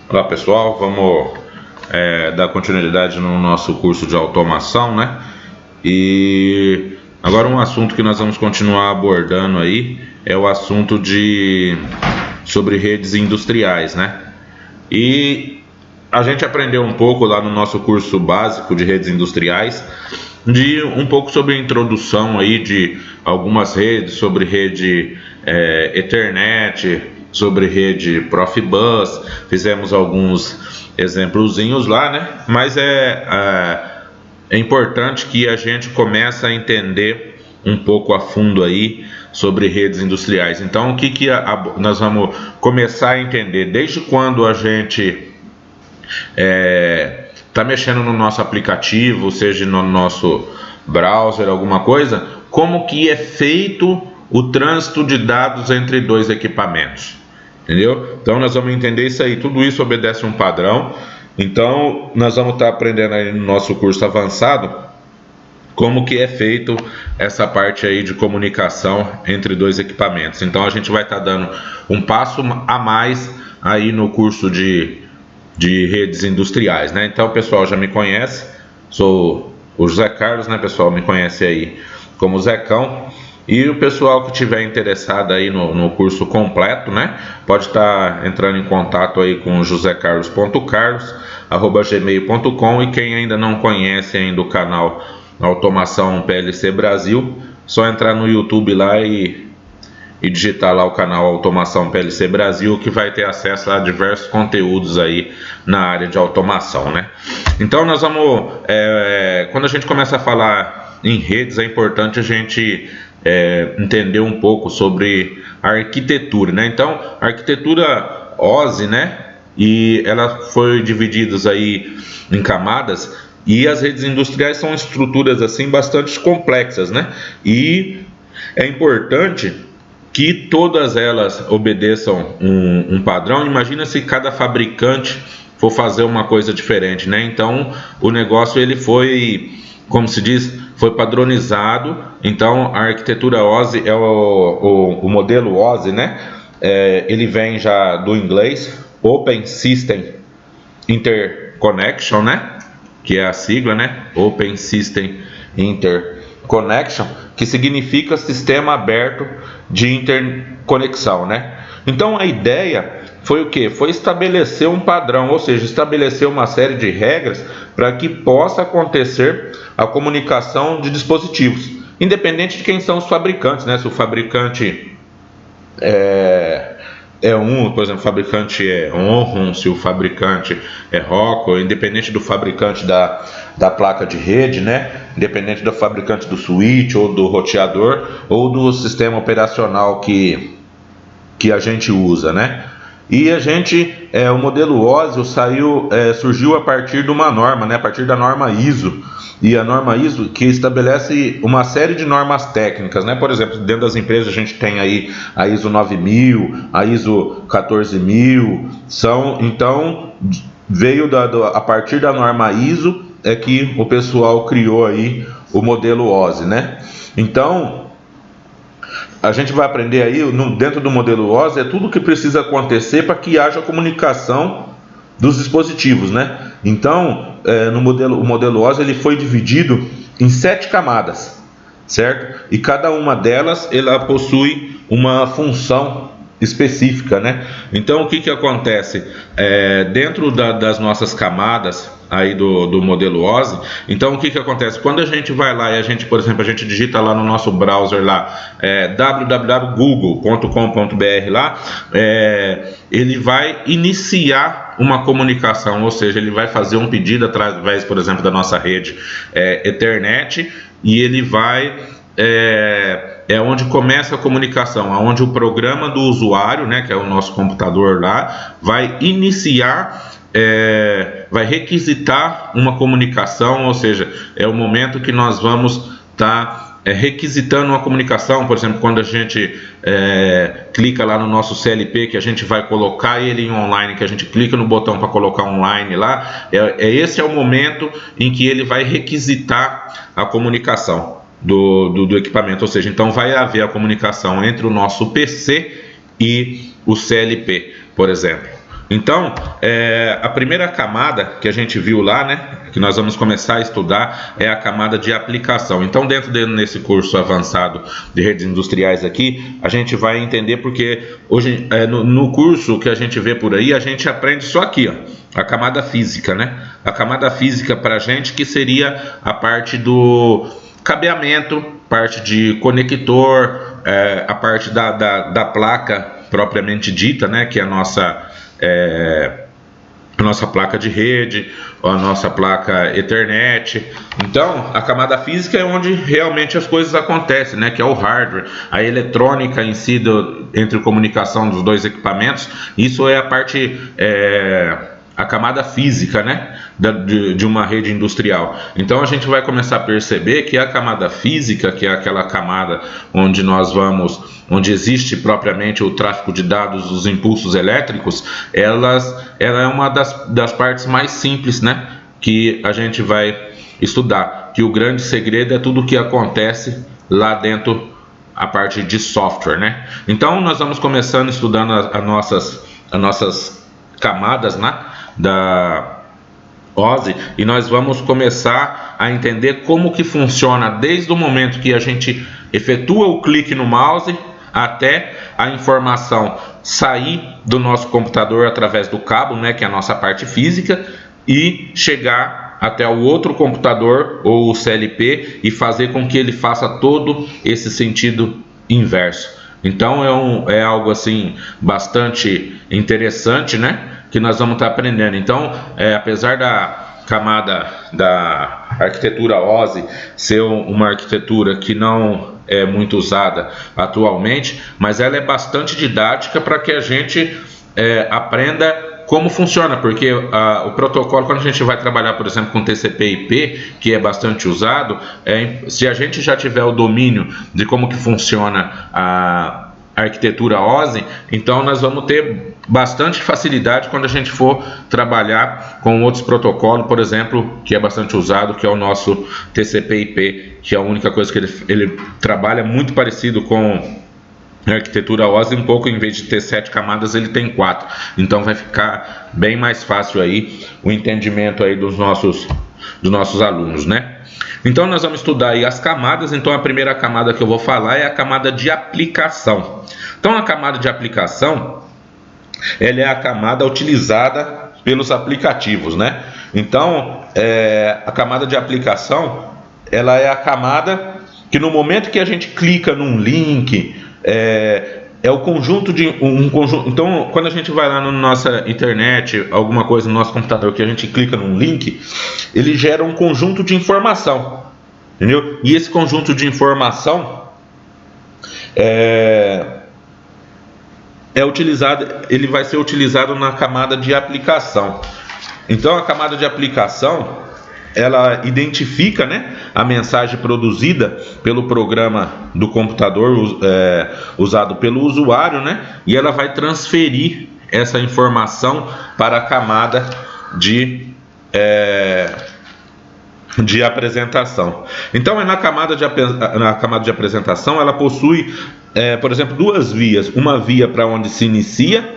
Olá pessoal, vamos dar continuidade no nosso curso de automação, né? E agora um assunto que nós vamos continuar abordando aí é o assunto sobre redes industriais, né? E a gente aprendeu um pouco lá no nosso curso básico de redes industriais, um pouco sobre a introdução aí de algumas redes, sobre rede Ethernet, sobre rede Profibus, fizemos alguns exemplozinhos lá, né? Mas é importante que a gente comece a entender um pouco a fundo aí sobre redes industriais. Então, o que nós vamos começar a entender? Desde quando a gente está mexendo no nosso aplicativo, seja no nosso browser, alguma coisa, como que é feito o trânsito de dados entre dois equipamentos, entendeu? Então nós vamos entender isso aí, tudo isso obedece um padrão. Então nós vamos estar aprendendo aí no nosso curso avançado como que é feito essa parte aí de comunicação entre dois equipamentos. Então a gente vai estar dando um passo a mais aí no curso de redes industriais, né? Então o pessoal já me conhece, sou o José Carlos, né? O pessoal me conhece aí como Zecão. E o pessoal que tiver interessado aí no curso completo, né, pode estar entrando em contato aí com josecarlos.carlos@gmail.com. E quem ainda não conhece ainda o canal Automação PLC Brasil, só entrar no YouTube lá e digitar lá o canal Automação PLC Brasil, que vai ter acesso a diversos conteúdos aí na área de automação, né? Então nós vamos, quando a gente começa a falar em redes, é importante a gente entender um pouco sobre a arquitetura, né? Então, a arquitetura OSI, né? E ela foi dividida aí em camadas, e as redes industriais são estruturas assim bastante complexas, né? E é importante que todas elas obedeçam um padrão. Imagina se cada fabricante for fazer uma coisa diferente, né? Então, o negócio ele foi, como se diz, foi padronizado. Então a arquitetura OSI é o modelo OSI, né? Ele vem já do inglês Open System Interconnection, né? Que é a sigla, né? Open System Interconnection, que significa sistema aberto de interconexão, né? Então a ideia foi o que? Foi estabelecer um padrão, ou seja, estabelecer uma série de regras para que possa acontecer a comunicação de dispositivos, independente de quem são os fabricantes, né? Se o fabricante por exemplo, o fabricante é Onron, se o fabricante é Rockwell, independente do fabricante da placa de rede, né? Independente do fabricante do switch ou do roteador ou do sistema operacional que a gente usa, né? E o modelo OSI surgiu a partir de uma norma, né? A partir da norma ISO. E a norma ISO que estabelece uma série de normas técnicas, né? Por exemplo, dentro das empresas a gente tem aí a ISO 9000, a ISO 14000, então veio a partir da norma ISO que o pessoal criou aí o modelo OSI, né? Então a gente vai aprender aí, dentro do modelo OSI, tudo o que precisa acontecer para que haja comunicação dos dispositivos, né? Então, o modelo OSI ele foi dividido em 7 camadas, certo? E cada uma delas ela possui uma função específica, né? Então, o que acontece? Dentro das nossas camadas aí do modelo OSI, então o que acontece? Quando a gente vai lá e por exemplo, a gente digita lá no nosso browser lá, www.google.com.br lá, ele vai iniciar uma comunicação, ou seja, ele vai fazer um pedido através, por exemplo, da nossa rede Ethernet, e ele vai onde começa a comunicação, onde o programa do usuário, né, que é o nosso computador lá, vai iniciar, vai requisitar uma comunicação, ou seja, é o momento que nós vamos estar requisitando uma comunicação. Por exemplo, quando a gente clica lá no nosso CLP, que a gente vai colocar ele em online, que a gente clica no botão para colocar online lá, esse é o momento em que ele vai requisitar a comunicação do equipamento, ou seja, então vai haver a comunicação entre o nosso PC e o CLP, por exemplo. Então, a primeira camada que a gente viu lá, né, que nós vamos começar a estudar, é a camada de aplicação. Então, nesse curso avançado de redes industriais aqui, a gente vai entender porque hoje, no curso que a gente vê por aí, a gente aprende só aqui, ó, a camada física, né? A camada física para a gente, que seria a parte do cabeamento, parte de conector, a parte da placa propriamente dita, né, que é a nossa placa de rede, a nossa placa Ethernet. Então, a camada física é onde realmente as coisas acontecem, né? Que é o hardware, a eletrônica em si entre a comunicação dos dois equipamentos. Isso é a parte, a camada física, né? De uma rede industrial. Então, a gente vai começar a perceber que a camada física, que é aquela camada onde existe propriamente o tráfego de dados, os impulsos elétricos, ela é uma das partes mais simples, né, que a gente vai estudar. Que o grande segredo é tudo o que acontece lá dentro, a parte de software, né? Então, nós vamos começando estudando as nossas camadas, né, da OSI, e nós vamos começar a entender como que funciona desde o momento que a gente efetua o clique no mouse até a informação sair do nosso computador através do cabo, né, que é a nossa parte física, e chegar até o outro computador ou o CLP e fazer com que ele faça todo esse sentido inverso. Então é algo assim bastante interessante, né, que nós vamos estar aprendendo. Então, apesar da camada da arquitetura OSI ser uma arquitetura que não é muito usada atualmente, mas ela é bastante didática para que a gente aprenda como funciona, porque o protocolo, quando a gente vai trabalhar, por exemplo, com TCP/IP, que é bastante usado, se a gente já tiver o domínio de como que funciona a arquitetura OSI, então nós vamos ter bastante facilidade quando a gente for trabalhar com outros protocolos, por exemplo, que é bastante usado, que é o nosso TCP/IP, que é a única coisa que ele trabalha muito parecido com a arquitetura OSI, um pouco, em vez de ter 7 camadas, ele tem 4. Então vai ficar bem mais fácil aí o entendimento aí dos nossos alunos, né? Então nós vamos estudar aí as camadas. Então a primeira camada que eu vou falar é a camada de aplicação. Então a camada de aplicação, ela é a camada utilizada pelos aplicativos, né? Então a camada de aplicação, ela é a camada que no momento que a gente clica num link, é o conjunto de um conjunto. Então, quando a gente vai lá na nossa internet, alguma coisa no nosso computador, que a gente clica num link, ele gera um conjunto de informação, entendeu? E esse conjunto de informação ele vai ser utilizado na camada de aplicação. Então, a camada de aplicação, ela identifica, né, a mensagem produzida pelo programa do computador usado pelo usuário, né, e ela vai transferir essa informação para a camada de apresentação. Então, na camada de apresentação, ela possui, por exemplo, 2 vias. Uma via para onde se inicia,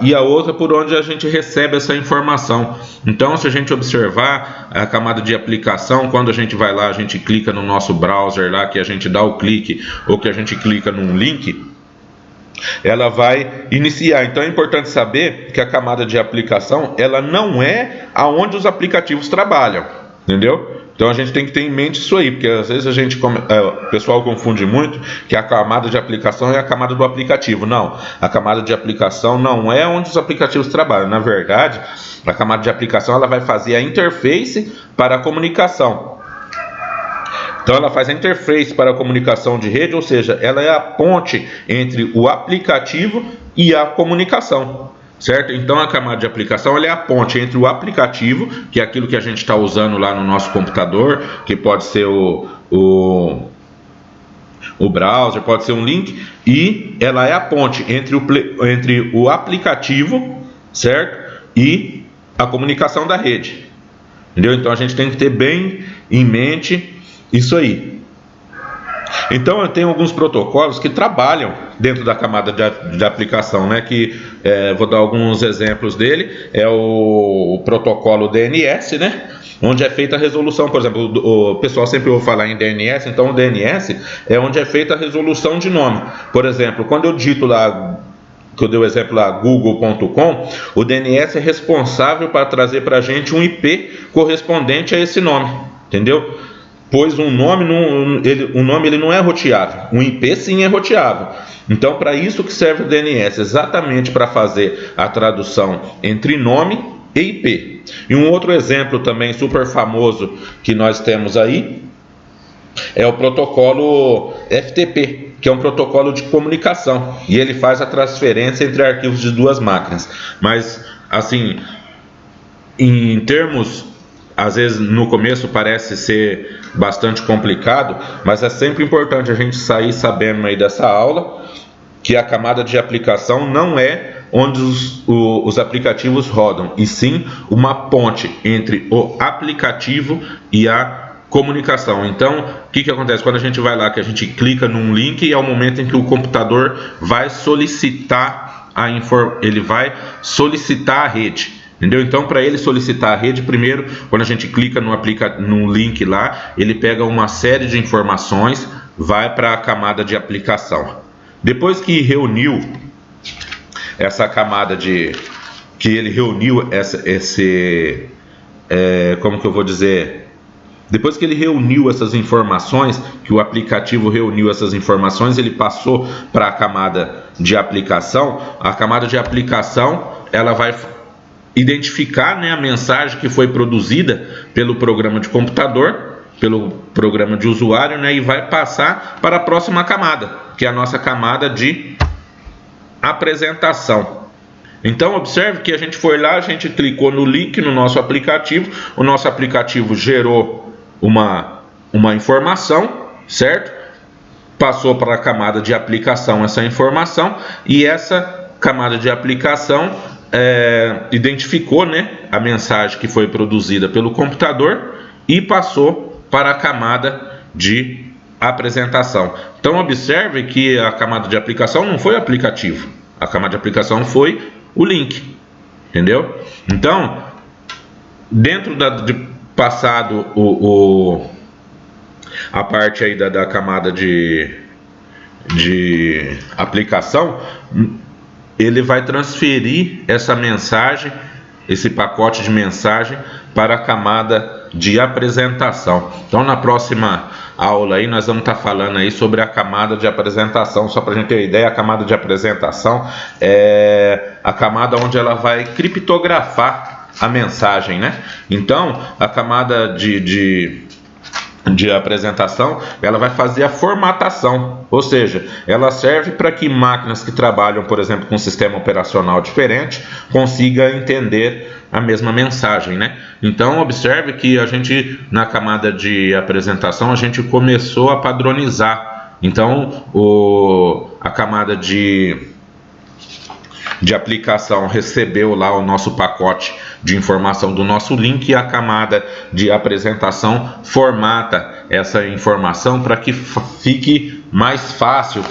e a outra por onde a gente recebe essa informação. Então, se a gente observar a camada de aplicação, quando a gente vai lá, a gente clica no nosso browser lá, que a gente dá o clique, ou que a gente clica num link, ela vai iniciar. Então é importante saber que a camada de aplicação, ela não é aonde os aplicativos trabalham, entendeu? Então a gente tem que ter em mente isso aí, porque às vezes o pessoal confunde muito que a camada de aplicação é a camada do aplicativo. Não, a camada de aplicação não é onde os aplicativos trabalham. Na verdade, a camada de aplicação, ela vai fazer a interface para a comunicação. Então ela faz a interface para a comunicação de rede, ou seja, ela é a ponte entre o aplicativo e a comunicação. Certo? Então a camada de aplicação, ela é a ponte entre o aplicativo, que é aquilo que a gente está usando lá no nosso computador, que pode ser o browser, pode ser um link, e ela é a ponte entre o aplicativo, certo? E a comunicação da rede. Entendeu? Então a gente tem que ter bem em mente isso aí. Então eu tenho alguns protocolos que trabalham dentro da camada de aplicação, né? Que vou dar alguns exemplos dele. É o protocolo DNS, né? Onde é feita a resolução, por exemplo, o pessoal sempre ouve falar em DNS, então o DNS é onde é feita a resolução de nome. Por exemplo, quando eu digito lá, que eu dei o exemplo lá, google.com, o DNS é responsável para trazer para a gente um IP correspondente a esse nome, entendeu? Pois o nome ele não é roteável, um IP sim é roteável. Então, para isso que serve o DNS, exatamente para fazer a tradução entre nome e IP. E um outro exemplo também super famoso que nós temos aí é o protocolo FTP, que é um protocolo de comunicação, e ele faz a transferência entre arquivos de duas máquinas. Mas, assim, em termos, às vezes no começo parece ser bastante complicado, mas é sempre importante a gente sair sabendo aí dessa aula que a camada de aplicação não é onde os aplicativos rodam, e sim uma ponte entre o aplicativo e a comunicação. Então, o que acontece? Quando a gente vai lá, que a gente clica num link, é o momento em que o computador vai solicitar ele vai solicitar a rede. Entendeu? Então, para ele solicitar a rede, primeiro, quando a gente clica no link lá, ele pega uma série de informações, vai para a camada de aplicação. Depois que reuniu essa camada que ele reuniu como que eu vou dizer? Depois que ele reuniu essas informações, que o aplicativo reuniu essas informações, ele passou para a camada de aplicação. A camada de aplicação, ela vai identificar, né, a mensagem que foi produzida pelo programa de computador, pelo programa de usuário, né, e vai passar para a próxima camada, que é a nossa camada de apresentação. Então observe que a gente foi lá, a gente clicou no link no nosso aplicativo, o nosso aplicativo gerou uma informação, certo? Passou para a camada de aplicação essa informação, e essa camada de aplicação identificou, né, a mensagem que foi produzida pelo computador e passou para a camada de apresentação. Então observe que a camada de aplicação não foi o aplicativo, a camada de aplicação foi o link, entendeu? Então, dentro de passado a parte aí da camada de aplicação, ele vai transferir essa mensagem, esse pacote de mensagem, para a camada de apresentação. Então, na próxima aula aí nós vamos estar falando aí sobre a camada de apresentação. Só para a gente ter uma ideia, a camada de apresentação é a camada onde ela vai criptografar a mensagem, né? Então, a camada de apresentação, ela vai fazer a formatação, ou seja, ela serve para que máquinas que trabalham, por exemplo, com um sistema operacional diferente, consiga entender a mesma mensagem, né? Então observe que a gente, na camada de apresentação, a gente começou a padronizar. Então a camada de aplicação recebeu lá o nosso pacote de informação do nosso link, e a camada de apresentação formata essa informação para que fique mais fácil,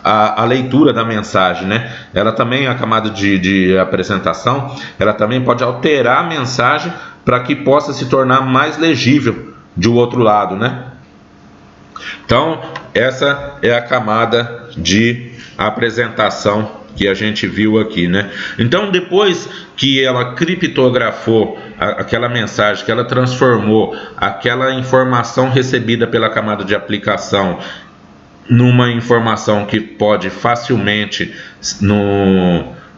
a leitura da mensagem, né? Ela também, a camada de apresentação, ela também pode alterar a mensagem para que possa se tornar mais legível do outro lado, né? Então, essa é a camada de apresentação que a gente viu aqui, né? Então, depois que ela criptografou aquela mensagem, que ela transformou aquela informação recebida pela camada de aplicação numa informação que pode facilmente,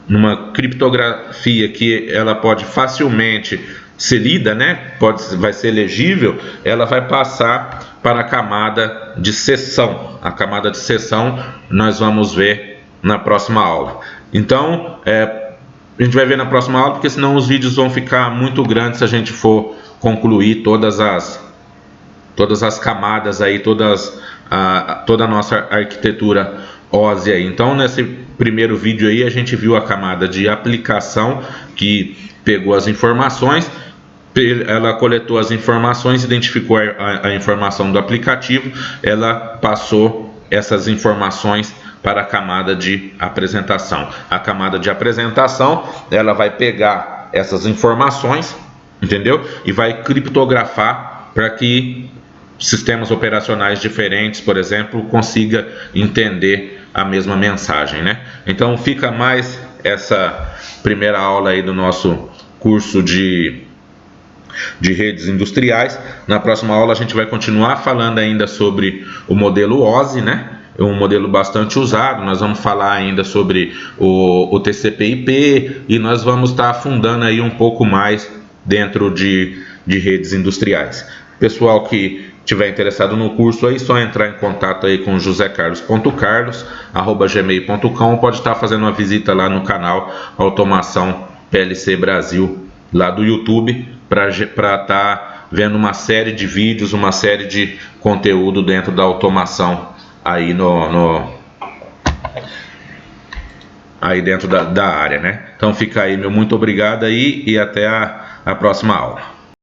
numa criptografia que ela pode facilmente ser lida, né? Vai ser legível, ela vai passar para a camada de sessão. A camada de sessão nós vamos ver na próxima aula. Então, a gente vai ver na próxima aula, porque senão os vídeos vão ficar muito grandes se a gente for concluir todas as camadas aí, toda a nossa arquitetura OSI aí. Então, nesse primeiro vídeo aí, a gente viu a camada de aplicação, que pegou as informações, ela coletou as informações, identificou a informação do aplicativo, ela passou essas informações para a camada de apresentação. A camada de apresentação, ela vai pegar essas informações, entendeu? E vai criptografar para que sistemas operacionais diferentes, por exemplo, consiga entender a mesma mensagem, né? Então fica mais essa primeira aula aí do nosso curso de redes industriais. Na próxima aula a gente vai continuar falando ainda sobre o modelo OSI, né? Um modelo bastante usado. Nós vamos falar ainda sobre o TCP/IP e nós vamos estar afundando aí um pouco mais dentro de redes industriais. Pessoal que tiver interessado no curso aí, só entrar em contato aí com josecarlos.carlos@gmail.com, pode estar fazendo uma visita lá no canal Automação PLC Brasil, lá do YouTube, para estar vendo uma série de vídeos, uma série de conteúdo dentro da automação aí aí dentro da área, né? Então fica aí, meu muito obrigado aí e até a próxima aula.